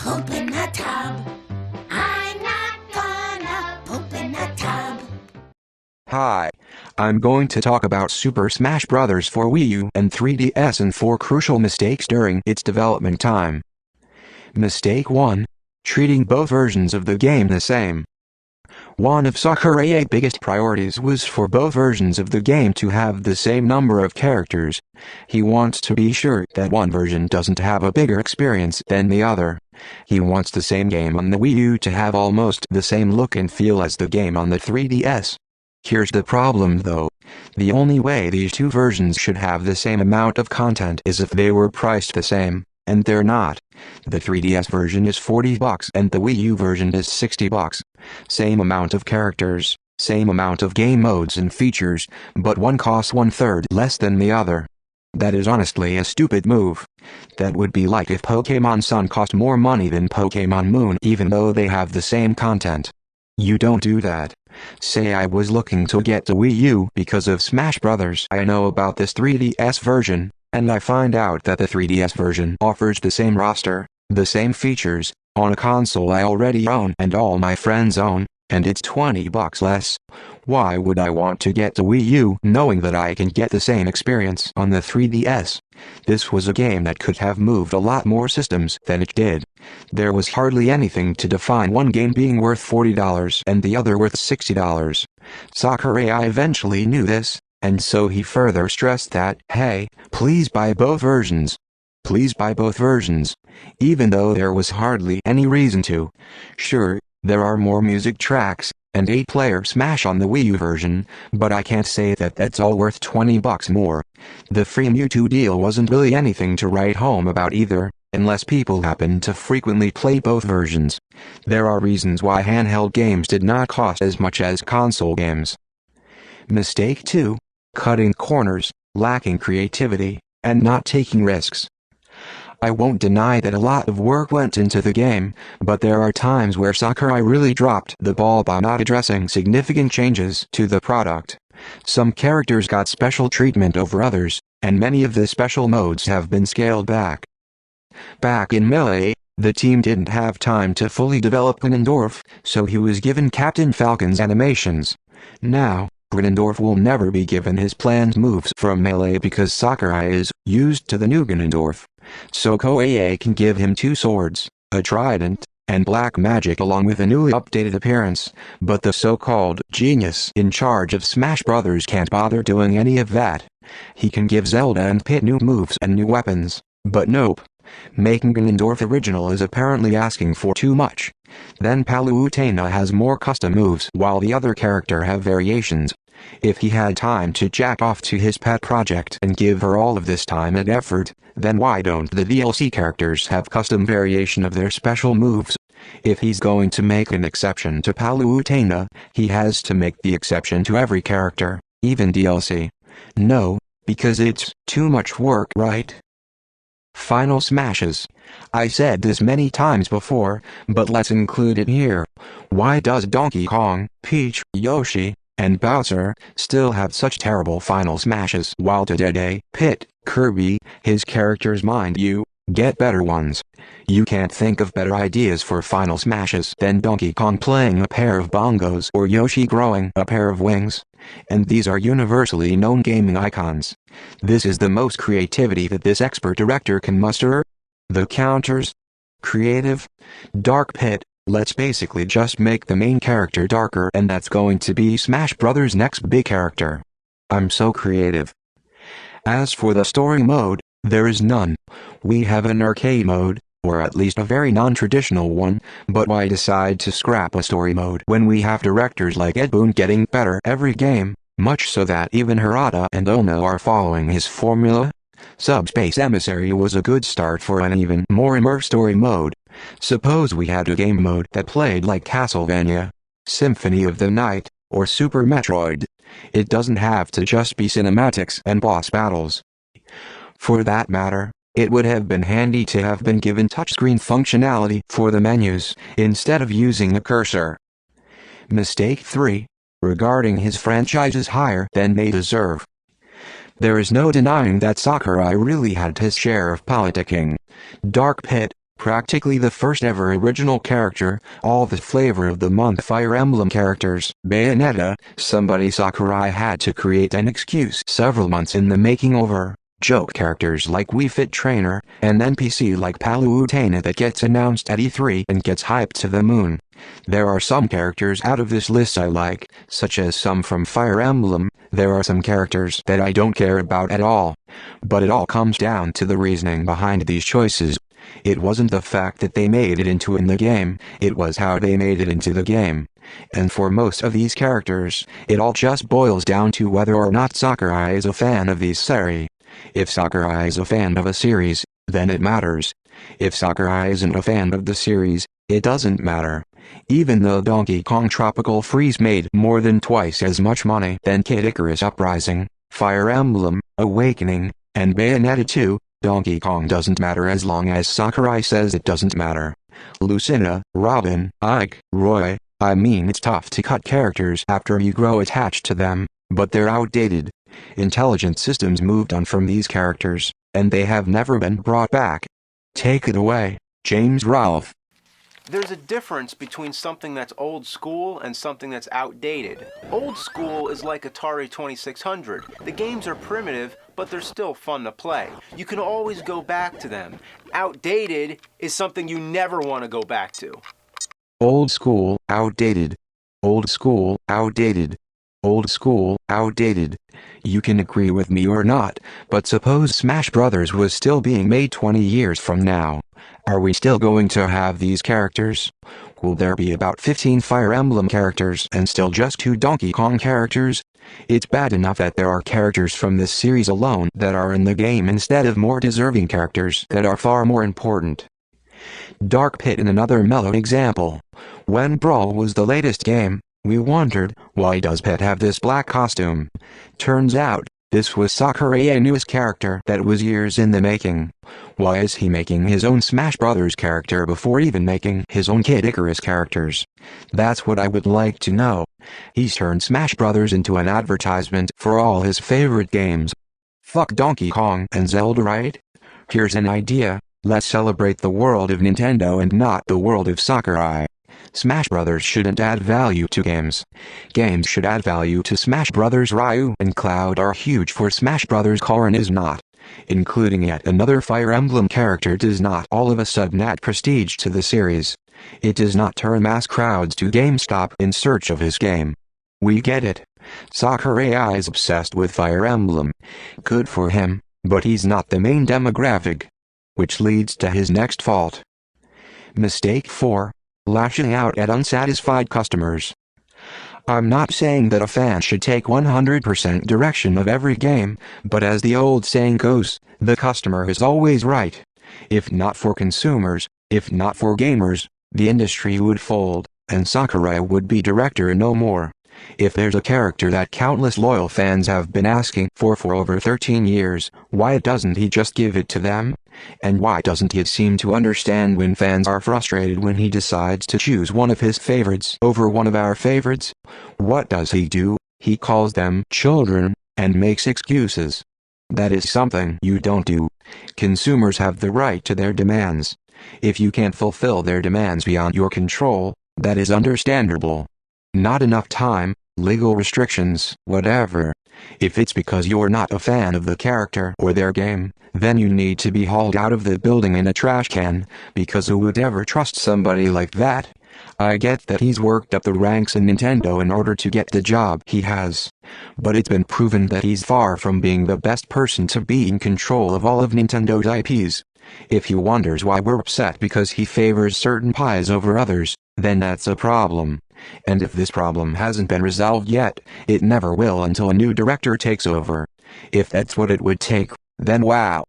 poop in the tub. I'm not gonna poop in the tub. Hi, I'm going to talk about Super Smash Bros. For Wii U and 3DS and 4 crucial mistakes during its development time. Mistake 1. Treating both versions of the game the same. One of Sakurai's biggest priorities was for both versions of the game to have the same number of characters. He wants to be sure that one version doesn't have a bigger experience than the other. He wants the same game on the Wii U to have almost the same look and feel as the game on the 3DS. Here's the problem though. The only way these two versions should have the same amount of content is if they were priced the same, and they're not. The 3DS version is $40 and the Wii U version is $60. Same amount of characters, same amount of game modes and features, but one costs 1/3 less than the other. That is honestly a stupid move. That would be like if Pokémon Sun cost more money than Pokémon Moon even though they have the same content. You don't do that. Say I was looking to get the Wii U because of Smash Bros. I know about this 3DS version, and I find out that the 3DS version offers the same roster, the same features, on a console I already own and all my friends own, and it's $20 less. Why would I want to get the Wii U knowing that I can get the same experience on the 3DS? This was a game that could have moved a lot more systems than it did. There was hardly anything to define one game being worth $40 and the other worth $60. Sakurai eventually knew this, and so he further stressed that, hey, please buy both versions. Please buy both versions. Even though there was hardly any reason to. Sure, there are more music tracks, and 8-player Smash on the Wii U version, but I can't say that that's all worth $20 more. The free Mewtwo deal wasn't really anything to write home about either, unless people happen to frequently play both versions. There are reasons why handheld games did not cost as much as console games. Mistake 2. Cutting corners, lacking creativity, and not taking risks. I won't deny that a lot of work went into the game, but there are times where Sakurai really dropped the ball by not addressing significant changes to the product. Some characters got special treatment over others, and many of the special modes have been scaled back. Back in Melee, the team didn't have time to fully develop Ganondorf, so he was given Captain Falcon's animations. Now, Ganondorf will never be given his planned moves from Melee because Sakurai is used to the new Ganondorf. So Koei can give him 2 swords, a trident, and black magic along with a newly updated appearance, but the so-called genius in charge of Smash Bros. Can't bother doing any of that. He can give Zelda and Pit new moves and new weapons, but nope. Making Ganondorf original is apparently asking for too much. Then Palutena has more custom moves while the other character have variations. If he had time to jack off to his pet project and give her all of this time and effort, then why don't the DLC characters have custom variation of their special moves? If he's going to make an exception to Palutena, he has to make the exception to every character, even DLC. No, because it's too much work, right? Final smashes. I said this many times before, but let's include it here. Why does Donkey Kong, Peach, Yoshi, and Bowser still have such terrible final smashes while Dedede, Pit, Kirby, his characters mind you, get better ones? You can't think of better ideas for final smashes than Donkey Kong playing a pair of bongos or Yoshi growing a pair of wings. And these are universally known gaming icons. This is the most creativity that this expert director can muster. The counters? Creative? Dark Pit. Let's basically just make the main character darker and that's going to be Smash Bros. Next big character. I'm so creative. As for the story mode, there is none. We have an arcade mode, or at least a very non-traditional one, but why decide to scrap a story mode when we have directors like Ed Boon getting better every game, much so that even Hirata and Ono are following his formula? Subspace Emissary was a good start for an even more immersive story mode. Suppose we had a game mode that played like Castlevania, Symphony of the Night, or Super Metroid. It doesn't have to just be cinematics and boss battles. For that matter, it would have been handy to have been given touchscreen functionality for the menus, instead of using a cursor. Mistake 3. Regarding his franchises higher than they deserve. There is no denying that Sakurai really had his share of politicking. Dark Pit, practically the first ever original character, all the flavor of the month Fire Emblem characters. Bayonetta, somebody Sakurai had to create an excuse several months in the making over. Joke characters like Wii Fit Trainer, and NPC like Palutena that gets announced at E3 and gets hyped to the moon. There are some characters out of this list I like, such as some from Fire Emblem. There are some characters that I don't care about at all. But it all comes down to the reasoning behind these choices. It wasn't the fact that they made it into in the game, it was how they made it into the game. And for most of these characters, it all just boils down to whether or not Sakurai is a fan of these series. If Sakurai is a fan of a series, then it matters. If Sakurai isn't a fan of the series, it doesn't matter. Even though Donkey Kong Tropical Freeze made more than twice as much money than Kid Icarus Uprising, Fire Emblem, Awakening, and Bayonetta 2, Donkey Kong doesn't matter as long as Sakurai says it doesn't matter. Lucina, Robin, Ike, Roy, I mean it's tough to cut characters after you grow attached to them, but they're outdated. Intelligent systems moved on from these characters, and they have never been brought back. Take it away, James Rolfe. There's a difference between something that's old school and something that's outdated. Old school is like Atari 2600. The games are primitive, but they're still fun to play. You can always go back to them. Outdated is something you never want to go back to. Old school, outdated. Old school, outdated. Old school, outdated. You can agree with me or not, but suppose Smash Brothers was still being made 20 years from now. Are we still going to have these characters? Will there be about 15 Fire Emblem characters and still just 2 Donkey Kong characters? It's bad enough that there are characters from this series alone that are in the game instead of more deserving characters that are far more important. Dark Pit in another mellow example. When Brawl was the latest game, we wondered, why does Pit have this black costume? Turns out, this was Sakurai's newest character that was years in the making. Why is he making his own Smash Brothers character before even making his own Kid Icarus characters? That's what I would like to know. He's turned Smash Brothers into an advertisement for all his favorite games. Fuck Donkey Kong and Zelda, right? Here's an idea, let's celebrate the world of Nintendo and not the world of Sakurai. Smash Brothers shouldn't add value to games. Games should add value to Smash Brothers. Ryu and Cloud are huge for Smash Brothers. Corrin is not. Including yet another Fire Emblem character does not all of a sudden add prestige to the series. It does not turn mass crowds to GameStop in search of his game. We get it. Sakurai is obsessed with Fire Emblem. Good for him, but he's not the main demographic. Which leads to his next fault. Mistake 4. Lashing out at unsatisfied customers. I'm not saying that a fan should take 100% direction of every game, but as the old saying goes, the customer is always right. If not for consumers, if not for gamers, the industry would fold, and Sakurai would be director no more. If there's a character that countless loyal fans have been asking for over 13 years, why doesn't he just give it to them? And why doesn't he seem to understand when fans are frustrated when he decides to choose one of his favorites over one of our favorites? What does he do? He calls them children, and makes excuses. That is something you don't do. Consumers have the right to their demands. If you can't fulfill their demands beyond your control, that is understandable. Not enough time, legal restrictions, whatever. If it's because you're not a fan of the character or their game, then you need to be hauled out of the building in a trash can, because who would ever trust somebody like that? I get that he's worked up the ranks in Nintendo in order to get the job he has. But it's been proven that he's far from being the best person to be in control of all of Nintendo's IPs. If he wonders why we're upset because he favors certain pies over others, then that's a problem. And if this problem hasn't been resolved yet, it never will until a new director takes over. If that's what it would take, then wow.